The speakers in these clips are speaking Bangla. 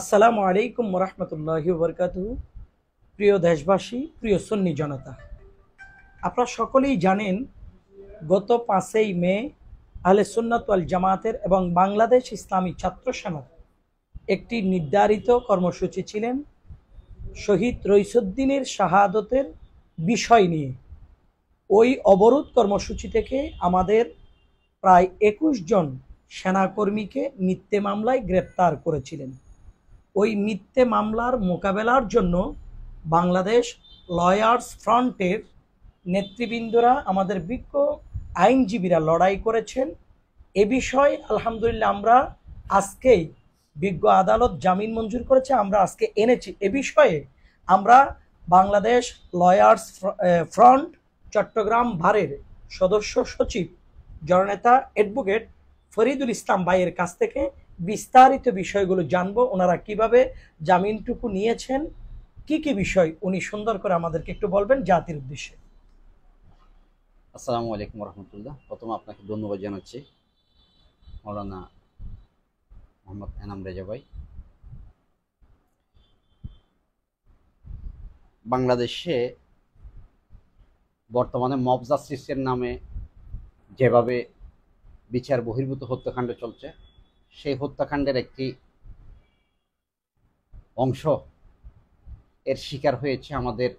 আসসালামু আলাইকুম ওরহমতুল্লাহি ওবরকাতুহু। প্রিয় দেশবাসী, প্রিয় সুন্নি জনতা, আপনারা সকলেই জানেন গত 5ই মে আহলে সুন্নাত ওয়াল জামাতের এবং বাংলাদেশ ইসলামী ছাত্র সেনার একটি নির্ধারিত কর্মসূচি ছিলেন শহীদ রইসুদ্দিনের শাহাদতের বিষয় নিয়ে। ওই অবরোধ কর্মসূচি থেকে আমাদের প্রায় 21 জন সেনাকর্মীকে মিথ্যে মামলায় গ্রেপ্তার করেছিলেন। ওই মিথ্যে মামলার মোকাবেলার জন্য বাংলাদেশ লয়ার্স ফ্রন্টের নেতৃবৃন্দরা, আমাদের বিজ্ঞ আইনজীবীরা লড়াই করেছেন। এ বিষয়ে আলহামদুলিল্লাহ আমরা আজকেই বিজ্ঞ আদালত জামিন মঞ্জুর করেছে, আমরা আজকে এনেছি। এ বিষয়ে আমরা বাংলাদেশ লয়ার্স ফ্রন্ট চট্টগ্রাম ভারের সদস্য সচিব জননেতা অ্যাডভোকেট ফরিদুল ইসলাম ভাইয়ের কাছ থেকে বিস্তারিত বিষয়গুলো জানবো। ওনারা কিভাবে জামিনটুকু নিয়েছেন, কি কি বিষয় উনি সুন্দর করে আমাদেরকে একটু বলবেন জাতির উদ্দেশ্যে। আসসালামু আলাইকুম রহমতুল্লাহ। প্রথমে আপনাকে ধন্যবাদ জানাচ্ছি মৌলানা মোহাম্মদ এনাম রেজা ভাই। বাংলাদেশে বর্তমানে মব জাস্টিসের নামে যেভাবে বিচার বহির্ভূত হত্যাকাণ্ড চলছে, সেই হত্যাকাণ্ডের একটি অংশ এর শিকার হয়েছে আমাদের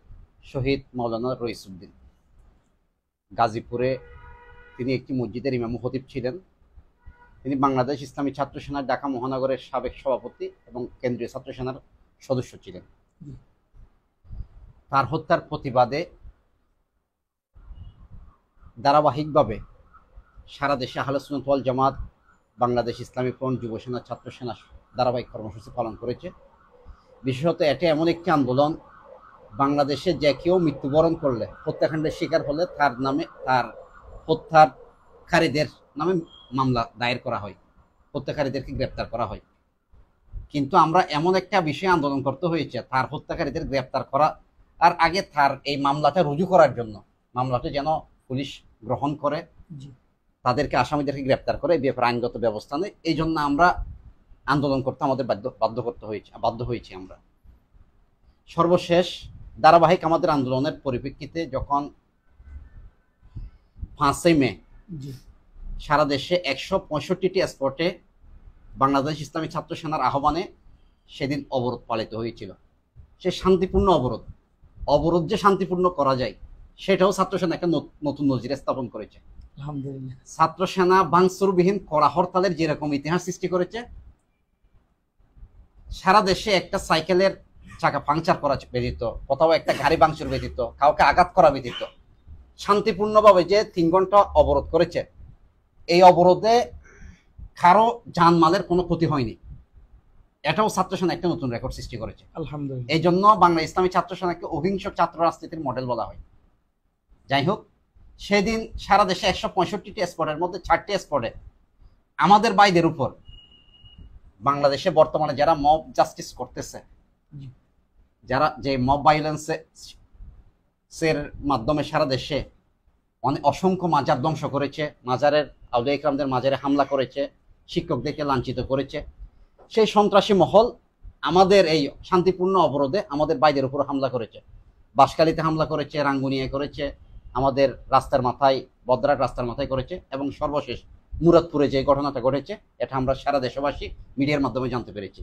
শহীদ মাওলানা রইসুদ্দিন। গাজীপুরে তিনি একটি মসজিদের ইমাম খতিব ছিলেন। তিনি বাংলাদেশ ইসলামী ছাত্র সেনার ঢাকা মহানগরের সাবেক সভাপতি এবং কেন্দ্রীয় ছাত্র সেনার সদস্য ছিলেন। তার হত্যার প্রতিবাদে ধারাবাহিকভাবে সারা দেশে আহলে সুন্নাত ওয়াল জামাত, বাংলাদেশ ইসলামী ফ্রন্ট, যুব সেনা, ছাত্র সেনা ধারাবাহিক কর্মসূচি পালন করেছে। বিশেষত এটা এমন একটি আন্দোলন, বাংলাদেশে যে কেউ মৃত্যুবরণ করলে, হত্যাকাণ্ডের শিকার হলে তার নামে, তার হত্যাকারীদের নামে মামলা দায়ের করা হয়, হত্যাকারীদেরকে গ্রেপ্তার করা হয়। কিন্তু আমরা এমন একটা বিষয়ে আন্দোলন করতে হয়েছে, তার হত্যাকারীদের গ্রেপ্তার করা আর আগে তার এই মামলাটা রুজু করার জন্য, মামলাটা যেন পুলিশ গ্রহণ করে, তাদেরকে, আসামিদেরকে গ্রেপ্তার করে এই ব্যাপারে আইনগত ব্যবস্থা নেয়। এই জন্য আমরা আন্দোলন করতে আমাদের বাধ্য হয়েছি আমরা। সর্বশেষ ধারাবাহিক আমাদের আন্দোলনের পরিপ্রেক্ষিতে যখন 5ই মে সারা দেশে 165টি স্পটে বাংলাদেশ ইসলামী ছাত্র সেনার আহ্বানে সেদিন অবরোধ পালিত হয়েছিল। সে শান্তিপূর্ণ অবরোধ যে শান্তিপূর্ণ করা যায় সেটাও ছাত্র সেনা একটা নতুন নজির স্থাপন করেছে। আলহামদুলিল্লাহ। ছাত্র সেনা ভাঙচুরবিহীন কড়া হরতালের যেরকম ইতিহাস সৃষ্টি করেছে, সারা দেশে একটা সাইকেলের চাকা পাংচার করা ব্যতীত, কোথাও একটা গাড়ি ভাঙচুর ব্যতীত, কাউকে আঘাত করা ব্যতীত শান্তিপূর্ণভাবে যে 3 ঘন্টা অবরোধ করেছে, এই অবরোধে কারো জানমালের কোনো ক্ষতি হয়নি। এটাও ছাত্র সেনা একটা নতুন রেকর্ড সৃষ্টি করেছে। আলহামদুলিল্লাহ। এই জন্য বাংলা ইসলামী ছাত্র সেনাকে অহিংস ছাত্র রাজনীতির মডেল বলা হয়। যাই হোক, সেদিন সারা দেশে 165টি স্পটের মধ্যে 4টি স্পটে আমাদের ভাইদের উপর, বাংলাদেশে বর্তমানে যারা মব জাস্টিস করতেছে, যারা যে মব ভায়োলেন্সের মাধ্যমে সারা দেশে অনেক অসংখ্য মাজার ধ্বংস করেছে, মাজারের আউলিয়া ইকরামদের মাজারে হামলা করেছে, শিক্ষকদেরকে লাঞ্ছিত করেছে, সেই সন্ত্রাসী মহল আমাদের এই শান্তিপূর্ণ অবরোধে আমাদের ভাইদের উপর হামলা করেছে। বাঁশখালীতে হামলা করেছে, রাঙ্গুনিয়ায় করেছে, আমাদের রাস্তার মাথায়, বদরাট রাস্তার মাথায় করেছে, এবং সর্বশেষ মুরাদপুরে যে ঘটনাটা ঘটেছে, এটা আমরা সারা দেশবাসী মিডিয়ার মাধ্যমে জানতে পেরেছি।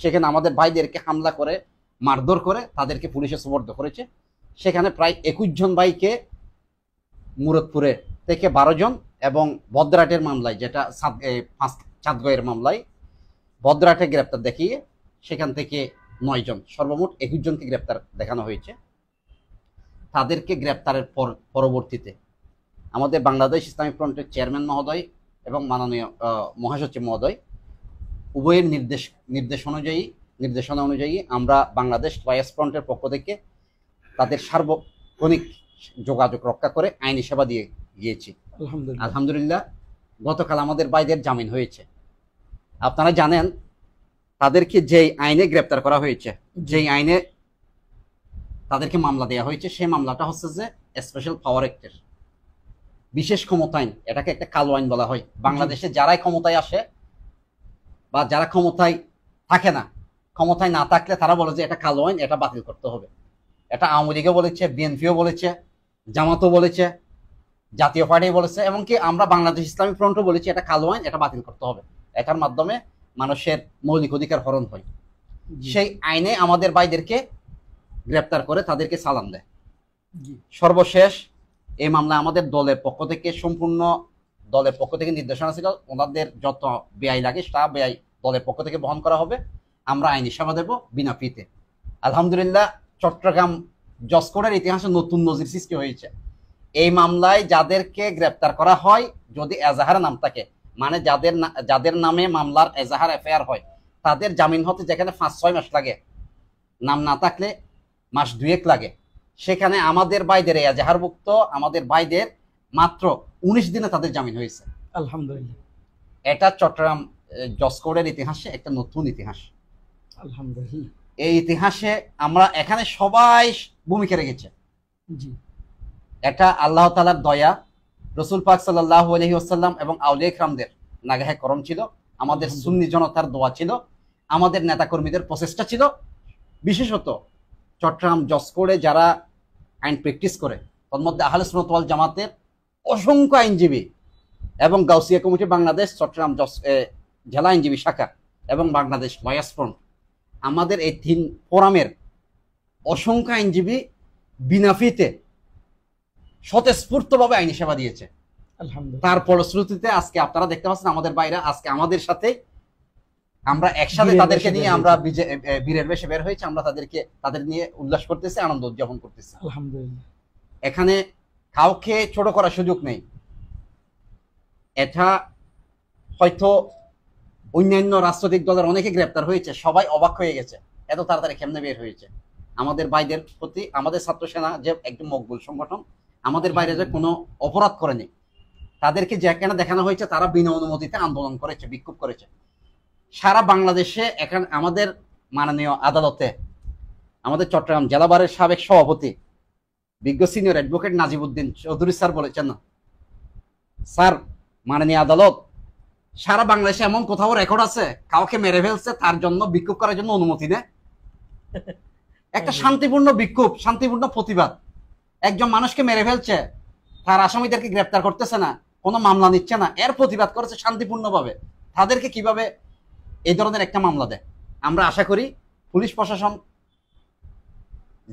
সেখানে আমাদের ভাইদেরকে হামলা করে, মারধর করে তাদেরকে পুলিশে সুপর্দ করেছে। সেখানে প্রায় 21 জন ভাইকে মুরাদপুরে থেকে 12 জন, এবং বদরাটের মামলায়, যেটা চাঁদগয়ের মামলায় বদরাটে গ্রেপ্তার দেখিয়ে সেখান থেকে 9 জন, সর্বমোট 21 জনকে গ্রেপ্তার দেখানো হয়েছে। তাদেরকে গ্রেপ্তারের পরবর্তীতে আমাদের বাংলাদেশ ইসলামী ফ্রন্টের চেয়ারম্যান মহোদয় এবং মাননীয় মহাসচিব মহোদয় উভয়ের নির্দেশনা অনুযায়ী আমরা বাংলাদেশ লয়ার্স ফ্রন্টের পক্ষ থেকে তাদের সার্বক্ষণিক যোগাযোগ রক্ষা করে আইনি সেবা দিয়ে গিয়েছি। আলহামদুলিল্লাহ, গতকাল আমাদের ভাইদের জামিন হয়েছে। আপনারা জানেন, তাদেরকে যেই আইনে গ্রেপ্তার করা হয়েছে, যেই আইনে তাদেরকে মামলা দেওয়া হয়েছে, সেই মামলাটা হচ্ছে যে স্পেশাল পাওয়ার অ্যাক্টের বিশেষ ক্ষমতা আইন। এটাকে একটা কালো আইন বলা হয়। বাংলাদেশে যারাই ক্ষমতায় আসে বা যারা ক্ষমতায় থাকে না, ক্ষমতায় না থাকলে তারা বলে যে এটা কালো আইন, এটা বাতিল করতে হবে। এটা আওয়ামী লীগও বলেছে, বিএনপিও বলেছে, জামাতও বলেছে, জাতীয় পার্টি বলেছে, এমনকি আমরা বাংলাদেশ ইসলামী ফ্রন্টও বলেছি এটা কালো আইন, এটা বাতিল করতে হবে। এটার মাধ্যমে মানুষের মৌলিক অধিকার হরণ হয়। সেই আইনে আমাদের ভাইদেরকে গ্রেপ্তার করে তাদেরকে চালান দেয়। সর্বশেষ এই মামলায় আমাদের দলের পক্ষ থেকে সম্পূর্ণ দলের পক্ষ থেকে নির্দেশনা ছিল, ওনাদের যত ব্যয় লাগে তা ব্যয় দলের পক্ষ থেকে বহন করা হবে। আমরা আইনি সেবা দেব বিনা ফিতে। আলহামদুলিল্লাহ, চট্টগ্রাম জজ কোর্টের ইতিহাসে নতুন নজির সৃষ্টি হয়েছে। এই মামলায় যাদেরকে গ্রেপ্তার করা হয়, যদি এজাহার নাম থাকে, মানে যাদের নামে মামলার এজাহার এফআইআর হয়, তাদের জামিন হতে যেখানে 5-6 মাস লাগে, নাম না থাকলে মাস 2 লাগে, সেখানে আমাদের ভাইদের এজাহারভুক্ত আমাদের ভাইদের মাত্র 19 দিনে তাদের জামিন হয়েছে। আলহামদুলিল্লাহ, এটা চট্টগ্রাম জজ কোর্টের ইতিহাসে একটা নতুন ইতিহাস। আলহামদুলিল্লাহ, এই ইতিহাসে আমরা এখানে সবাই ভূমিকা রেখেছে। জি, এটা আল্লাহ তাআলার দয়া, রসুল পাক সাল্লাল্লাহু আলাইহি ওয়াসাল্লাম এবং আউলিয়া ইকরামদের নাগাহে করম ছিল, আমাদের সুন্নি জনতার দোয়া ছিল, আমাদের নেতাকর্মীদের প্রচেষ্টা ছিল। বিশেষত চট্টগ্রাম জজ কোর্টে যারা আইন প্র্যাকটিস করে, তার মধ্যে আহলে সুন্নাত ওয়াল জামাতের অসংখ্য আইনজীবী এবং গাউসিয়া কমিটি বাংলাদেশ, চট্টগ্রাম জেলা আইনজীবী শাখা এবং বাংলাদেশ লয়ার্স ফ্রন্ট, আমাদের এই 3 ফোরামের অসংখ্য আইনজীবী বিনা ফিতে স্বতঃস্ফূর্তভাবে আইনি সেবা দিয়েছে। আলহামদুলিল্লাহ, তার ফলশ্রুতিতে আজকে আপনারা দেখতে পাচ্ছেন আমাদের বাইরে আজকে আমাদের সাথে, আমরা একসাথে তাদেরকে নিয়ে আমরা বীরের বেশে বের হয়েছে, আমরা তাদের নিয়ে উল্লাস করতেছি, আনন্দ উদযাপন করতেছি। আলহামদুলিল্লাহ, এখানে কাউকে ছোট করার সুযোগ নেই। এটা হয়তো অন্যান্য রাজনৈতিক দলের অনেকে গ্রেপ্তার হয়েছে, সবাই অবাক হয়ে গেছে এত তাড়াতাড়ি কেমনে বের হয়েছে। আমাদের ভাইদের প্রতি আমাদের ছাত্র সেনা যে একদম মকবুল সংগঠন, আমাদের বাইরে যে কোনো অপরাধ করেনি, তাদেরকে যেখানে দেখানো হয়েছে তারা বিনা অনুমতিতে আন্দোলন করেছে, বিক্ষোভ করেছে। সারা বাংলাদেশে এখানে আমাদের মাননীয় আদালতে আমাদের চট্টগ্রাম জেলা বারের সাবেক সভাপতি বিজ্ঞ সিনিয়র অ্যাডভোকেট নাজিবউদ্দিন চৌধুরী স্যার বলেছেন, না স্যার, মাননীয় আদালত, সারা বাংলাদেশে এমন কোথাও রেকর্ড আছে কাউকে মেরে ফেলছে তার জন্য বিক্ষোভ করার জন্য অনুমতি নেই? একটা শান্তিপূর্ণ বিক্ষোভ, শান্তিপূর্ণ প্রতিবাদ, একজন মানুষকে মেরে ফেলছে, তার আসামিদেরকে গ্রেপ্তার করতেছে না, কোনো মামলা নিচ্ছে না, এর প্রতিবাদ করেছে শান্তিপূর্ণভাবে, তাদেরকে কিভাবে এই ধরনের একটা মামলা দেয়? আমরা আশা করি পুলিশ প্রশাসন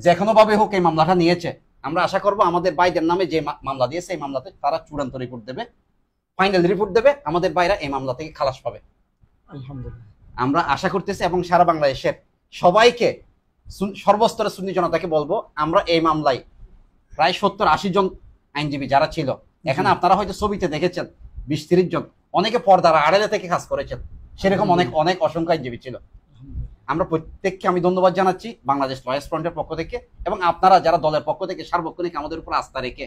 যে কোনো ভাবে হোক এই মামলাটা নিয়েছে, আমরা আশা করব আমাদের ভাইদের নামে যে মামলা দিয়েছে এই মামলাতে তারা চূড়ান্ত রিপোর্ট দেবে, ফাইনাল রিপোর্ট দেবে, আমাদের ভাইরা এই মামলা থেকে খালাস পাবে। আলহামদুলিল্লাহ, আমরা আশা করতেছি এবং সারা বাংলাদেশের সবাইকে, সর্বস্তরের সুন্নি জনতাকে বলবো, আমরা এই মামলায় প্রায় 70-80 জন আইনজীবী যারা ছিল, এখানে আপনারা হয়তো ছবিতে দেখেছেন 20-30 জন, অনেকে পর্দার আড়ালে থেকে কাজ করেছেন, সেরকম অনেক অনেক অসংখ্য আইনজীবী ছিল। আমরা প্রত্যেককে আমি ধন্যবাদ জানাচ্ছি বাংলাদেশ লয়ার্স ফ্রন্টের পক্ষ থেকে, এবং আপনারা যারা দলের পক্ষ থেকে সার্বক্ষণিক আমাদের উপর আস্থা রেখে,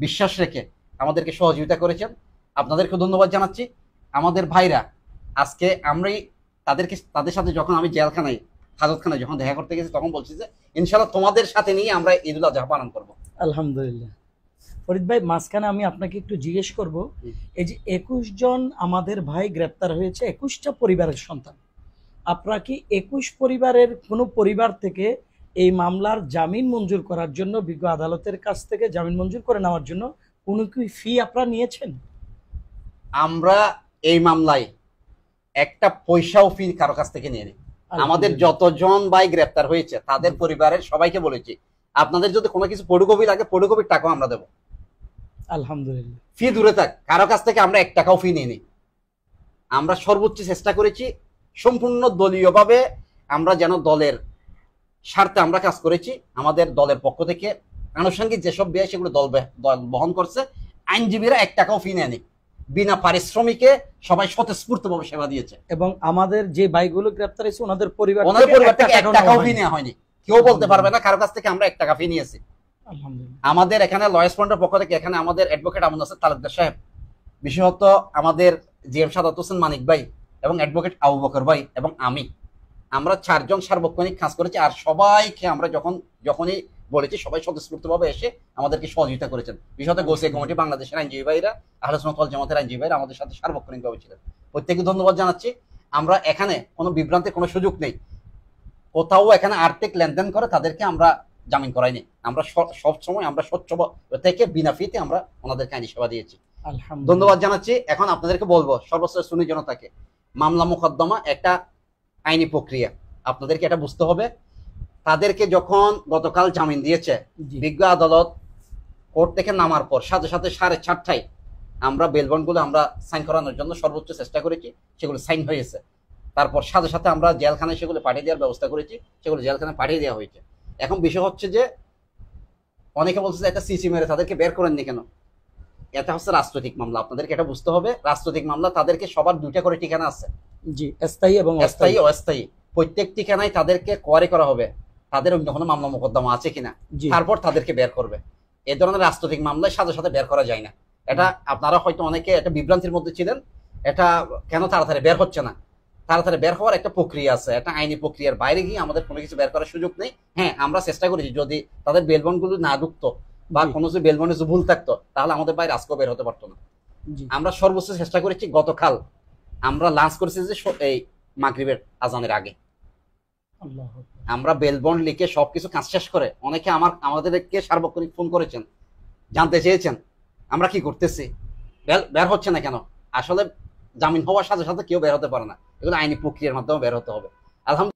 বিশ্বাস রেখে আমাদেরকে সহযোগিতা করেছেন, আপনাদেরকে ধন্যবাদ জানাচ্ছি। আমাদের ভাইরা আজকে আমরাই তাদের সাথে যখন আমি জেলখানায় হাজতখানায় যখন দেখা করতে গেছি, তখন বলছি যে ইনশাআল্লাহ তোমাদের সাথে নিয়ে আমরা ঈদুল আজহা পালন করবো। আলহামদুলিল্লাহ। ফরিদ ভাই, মাঝখানে আমি আপনাকে একটু জিজ্ঞেস করব, এই যে 21 জন আমাদের ভাই গ্রেপ্তার হয়েছে, 21টা পরিবারের সন্তান, আপনারা কি 21 পরিবারের কোনো পরিবার থেকে এই মামলার জামিন মঞ্জুর করার জন্য বিজ্ঞ আদালতের কাছ থেকে জামিন মঞ্জুর করে নেওয়ার জন্য কোনো কি ফি আপনারা নিয়েছেন? আমরা এই মামলায় একটা পয়সাও ফি কারো কাছ থেকে নিয়ে নিই। আমাদের যতজন ভাই গ্রেপ্তার হয়েছে তাদের পরিবারের সবাইকে বলেছি, আপনাদের যদি কোনো কিছু ফটোকপি লাগে ফটোকপির টাকাও আমরা দেবো। আলহামদুলিল্লাহ, ফি দূরে থাক, কারো কাছ থেকে আমরা 1 টাকাও ফি নিয়ে নিই। আমরা সর্বোচ্চ চেষ্টা করেছি, সম্পূর্ণ দলীয়ভাবে আমরা যেন দলের স্বার্থে আমরা কাজ করেছি। আমাদের দলের পক্ষ থেকে আনুষঙ্গিক যেসব ব্যয় সেগুলো দল বহন করছে, আইনজীবীরা 1 টাকাও ফি নেয়নি, বিনা পারিশ্রমিকে সবাই স্বতঃস্ফূর্তভাবে সেবা দিয়েছে। এবং আমাদের যে ভাইগুলো গ্রেপ্তার হয়েছে ওনাদের পরিবার থেকে 1 টাকাও ফি নেওয়া হয়নি। কেউ বলতে পারবে না কারো কাছ থেকে আমরা 1 টাকা ফি নিয়েছি। আমাদের এখানে লয়ার্স ফ্রন্টের পক্ষ থেকে এখানে আমাদের অ্যাডভোকেট আবু নাসের তালুকদার সাহেব, বিশেষত আমাদের জিএম সাদাত হোসেন মানিক ভাই এবং অ্যাডভোকেট আবু বকর ভাই এবং আমরা 4 জন সার্বক্ষণিক কাজ করেছি। আর সবাইকে আমরা যখনই বলেছি সবাই স্বতঃস্ফূর্তভাবে এসে আমাদেরকে সহযোগিতা করেছেন। বিশেষত গোসিয়া কমিটি বাংলাদেশের আইনজীবী ভাইরা, আহলে সুন্নাত ওয়াল জামাতের আইনজীবী ভাইরা আমাদের সাথে সার্বক্ষণিকভাবে ছিলেন। প্রত্যেককে ধন্যবাদ জানাচ্ছি। আমরা এখানে কোনো বিভ্রান্তির কোনো সুযোগ নেই। কোথাও এখানে আর্থিক লেনদেন করে তাদেরকে আমরা জামিন করাইনি। আমরা সব সময় আমরা স্বচ্ছ থেকে বিনা ফিতে আমরা ওনাদেরকে আইনি সেবা দিয়েছি। ধন্যবাদ জানাচ্ছি। এখন আপনাদেরকে বলবো সর্বস্তরের সুন্নি জনতাকে, মামলা মোকদ্দমা একটা আইনি প্রক্রিয়া, আপনাদেরকে এটা বুঝতে হবে। তাদেরকে যখন গতকাল জামিন দিয়েছে, বিজ্ঞ আদালত কোর্ট থেকে নামার পর সাথে সাথে 4:30টায় আমরা বেলবন্ডগুলো আমরা সাইন করানোর জন্য সর্বোচ্চ চেষ্টা করেছি, সেগুলো সাইন হয়েছে। তারপর সাথে সাথে আমরা জেলখানায় সেগুলো পাঠিয়ে দেওয়ার ব্যবস্থা করেছি, সেগুলো জেলখানায় পাঠিয়ে দেওয়া হয়েছে। এখন বিষয় হচ্ছে যে অনেকে বলছে যে একটা সিসি মেরে তাদেরকে বের করেননি কেন। এটা হচ্ছে রাজনৈতিক মামলা, আপনাদেরকে এটা বুঝতে হবে। রাজনৈতিক মামলা, তাদেরকে সবার 2টা করে ঠিকানা আছে, জি, স্থায়ী এবং স্থায়ী অস্থায়ী। প্রত্যেক ঠিকানায় তাদেরকে কোয়ারি করা হবে তাদের অন্য কোনো মামলা মোকদ্দমা আছে কিনা, তারপর তাদেরকে বের করবে। এই ধরনের রাজনৈতিক মামলায় সাথে সাথে বের করা যায় না। এটা আপনারা হয়তো অনেকে এটা বিভ্রান্তির মধ্যে ছিলেন, এটা কেন তাড়াতাড়ি বের হচ্ছে না। তাড়াতাড়ি বের হওয়ার একটা প্রক্রিয়া আছে, একটা আইনি প্রক্রিয়ার বাইরে গিয়ে আমাদের কোনো কিছু বের করার সুযোগ নেই। হ্যাঁ, আমরা চেষ্টা করেছি যদি তাদের বেলবন্ডগুলো না ঢুকতো বা কোনো যে বেলবন্ডে যে ভুল থাকতো তাহলে আমাদের বাইরে আজকেও বের হতে পারতো না। আমরা সর্বোচ্চ চেষ্টা করেছি। গতকাল আমরা লাঞ্চ করেছি যে এই মাগরিবের আজানের আগে আমরা বেলবন্ড লিখে সবকিছু কাজ শেষ করে অনেকে আমাদেরকে সার্বক্ষণিক ফোন করেছেন, জানতে চেয়েছেন আমরা কি করতেছি, বের হচ্ছে না কেন। আসলে জামিন হওয়ার সাথে সাথে কেউ বের হতে পারে না, এগুলো আইনি প্রক্রিয়ার মাধ্যমে বের হতে হবে। আলহামদুলিল্লাহ।